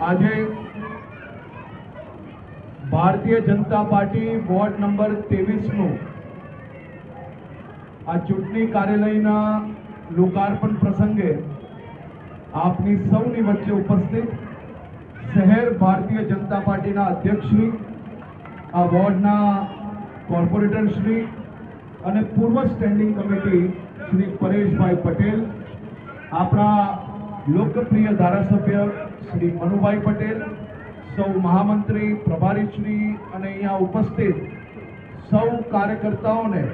આજે Bharatiya Janata party ward number 23 નું આ ચૂંટણી કાર્યાલયના લોકાર્પણ પ્રસંગે આપની સૌની વચ્ચે ઉપસ્થિત શહેર ભારતીય જનતા પાર્ટીના અધ્યક્ષશ્રી, આ વોર્ડના કોર્પોરેટરશ્રી અને પૂર્વ સ્ટેન્ડિંગ કમિટી શ્રી પરેશભાઈ પટેલ, આપણા લોકપ્રિય ધારાસભ્ય શ્રી મનુભાઈ પટેલ, સૌ મહામંત્રી પ્રભારીશ્રી અને અહીંયા ઉપસ્થિત સૌ કાર્યકર્તાઓને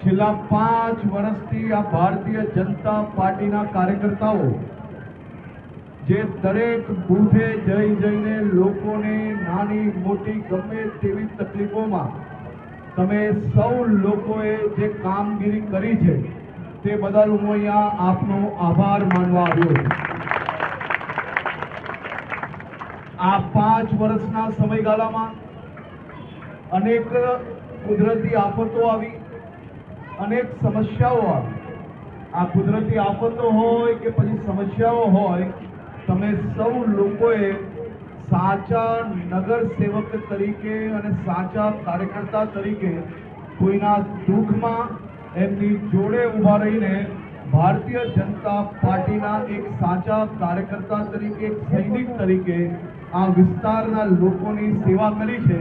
છેલ્લા 5 વર્ષથી આ ભારતીય જનતા પાર્ટીના કાર્યકર્તાઓ જે દરેક બૂથે જઈને લોકોને નાની મોટી ગમે તેવી તકલીફોમાં તમે સૌ લોકોએ જે કામગીરી કરી છે તે બદલ હું અહીંયા આપનો આભાર માનવા આવ્યો છું। આ 5 વર્ષના સમયગાળામાં અનેક કુદરતી આફતો આવી, અનેક સમસ્યાઓ આવી। આ કુદરતી આફતો હોય કે પછી સમસ્યાઓ હોય, તમે સૌ લોકોએ સાચા નગર સેવક તરીકે અને સાચા કાર્યકર્તા તરીકે કોઈના દુઃખમાં એમની જોડે ઊભા રહીને ભારતીય જનતા પાર્ટીના એક સાચા કાર્યકર્તા તરીકે, એક સૈનિક તરીકે આ વિસ્તારના લોકોની સેવા કરી છે,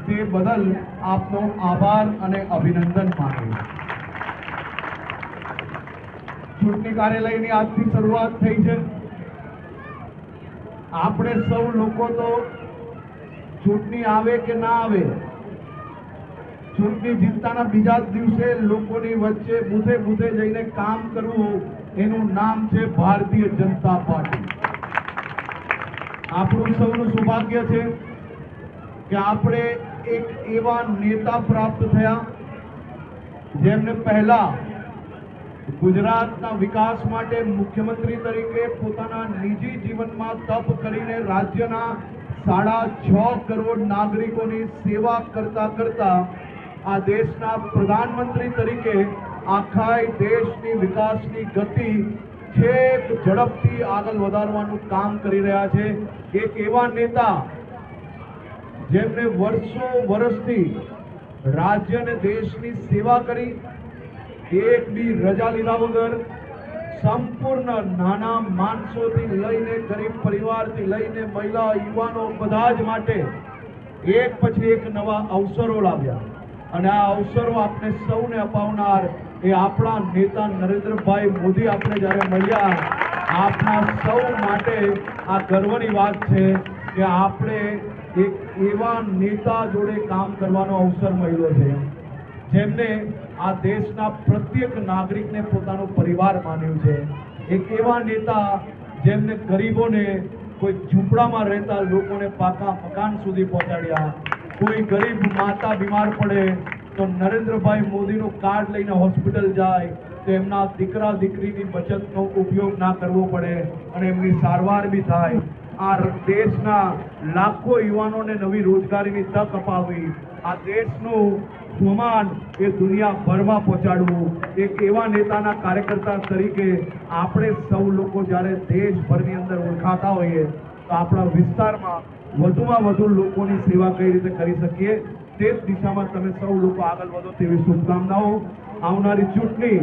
તે બદલ આપનો આભાર અને અભિનંદન માનું। ચૂંટણી કાર્યાલયની આજથી શરૂઆત થઈ છે। આપણે સૌ લોકો તો ચૂંટણી આવે કે ના આવે, ચૂંટણી જીતતાના બીજા દિવસે લોકોની વચ્ચે બૂથે બૂથે જઈને કામ કરવું, એનું નામ છે ભારતીય જનતા પાર્ટી। આપણું સૌનું સૌભાગ્ય છે કે આપણે એક એવા નેતા પ્રાપ્ત થયા જેમને પહેલા ગુજરાતના વિકાસ માટે મુખ્યમંત્રી તરીકે પોતાના નિજી જીવનમાં તપ કરીને રાજ્યના 6.5 કરોડ નાગરિકોની સેવા કરતા કરતા આ દેશના પ્રધાનમંત્રી તરીકે આખા દેશની વિકાસની ગતિ છેક ઝડપથી આગળ વધારવાનું કામ કરી રહ્યા છે। એક એવા નેતા જેમને વર્ષો વર્ષથી રાજ્ય અને દેશની સેવા કરી, એક બી રજા લીધા વગર સંપૂર્ણ નાના માણસોથી લઈને ગરીબ પરિવારથી લઈને મહિલા યુવાનો બધા જ માટે એક પછી એક નવા અવસરો લાવ્યા અને આ અવસરો આપણે સૌને અપાવનાર એ આપણા નેતા નરેન્દ્રભાઈ મોદી આપણે જ્યારે મળ્યા, આપણા સૌ માટે આ ગર્વની વાત છે કે આપણે એક એવા નેતા જોડે કામ કરવાનો અવસર મળ્યો છે જેમને આ દેશના પ્રત્યેક નાગરિકને પોતાનો પરિવાર માન્યું છે। એક એવા નેતા જેમને ગરીબોને કોઈ ઝૂંપડામાં રહેતા લોકોને પાકા મકાન સુધી પહોંચાડ્યા, કોઈ ગરીબ માતા બીમાર પડે તો નરેન્દ્રભાઈ મોદીનું કાર્ડ લઈને હોસ્પિટલ જાય તો એમના દીકરા દીકરીની બચતનો ઉપયોગ ના કરવો પડે અને એમની સારવાર બી થાય। આ દેશના લાખો યુવાનોને નવી રોજગારીની તક અપાવી, આ દેશનું સ્વમાન એ દુનિયાભરમાં પહોંચાડવું, એક એવા નેતાના કાર્યકર્તા તરીકે આપણે સૌ લોકો જ્યારે દેશભરની અંદર ઓળખાતા હોઈએ તો આપણા વિસ્તારમાં વધુમાં વધુ લોકોની સેવા કઈ રીતે કરી શકીએ તે દિશામાં તમે સૌ લોકો આગળ વધો તેવી શુભકામનાઓ। આવનારી ચૂંટણી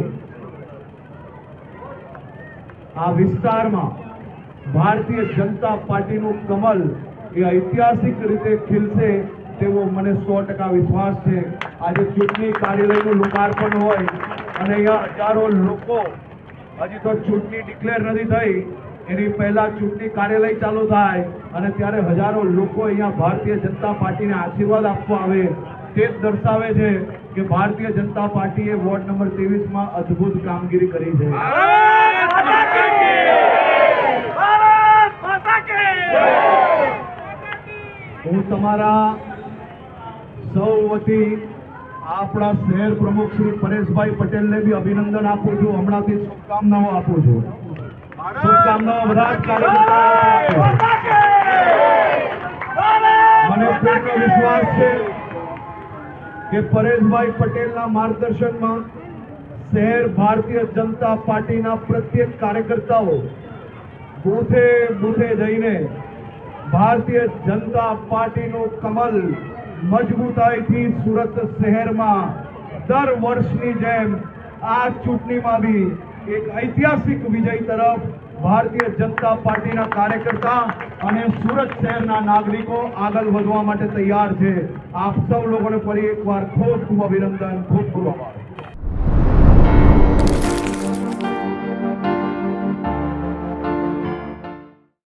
આ વિસ્તારમાં ભારતીય જનતા પાર્ટીનું કમલ એ ઐતિહાસિક રીતે ખીલશે તેવો મને 100% વિશ્વાસ છે। આજે ચૂંટણી કાર્યાલયનું લોકાર્પણ હોય અને અહીંયા હજારો લોકો, હજી તો ચૂંટણી ડિક્લેર નથી થઈ, એની પહેલા ચૂંટણી કાર્યાલય ચાલુ થાય અને ત્યારે હજારો લોકો અહીંયા ભારતીય જનતા પાર્ટીને આશીર્વાદ આપવા આવે, તે જ દર્શાવે છે કે ભારતીય જનતા પાર્ટીએ વોર્ડ નંબર 23માં અદ્ભુત કામગીરી કરી છે। હું તમારા સૌ વતી આપણા શહેર પ્રમુખ શ્રી પરેશભાઈ પટેલને બી અભિનંદન આપું છું, હમણાંથી શુભકામનાઓ આપું છું। શુભકામનાઓ બધા જ કાર્યકર્તાઓ। મને પૂર્ણ વિશ્વાસ છે કે પરેશભાઈ પટેલના માર્ગદર્શનમાં શહેર ભારતીય જનતા પાર્ટીના પ્રત્યેક કાર્યકર્તાઓ બૂથે બૂથે જઈને ભારતીય જનતા પાર્ટીનું કમલ મજબૂતાઈથી સુરત શહેરમાં દર વર્ષની જેમ આ ચૂંટણીમાં બી એક ઐતિહાસિક વિજય તરફ ભારતીય જનતા પાર્ટીના કાર્યકર્તા અને સુરત શહેરના નાગરિકો આગળ વધવા માટે તૈયાર છે. આપ સૌ લોકોને ફરી એકવાર ખૂબ ખૂબ અભિનંદન, ખૂબ ખૂબ આભાર.